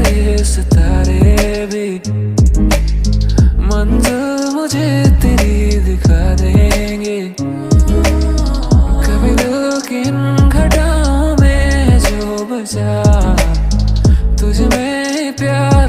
ये सितारे भी मंजिल मुझे तेरी दिखा देंगे। कभी दिल की इन घटाओं में जो बचा तुझ में प्यार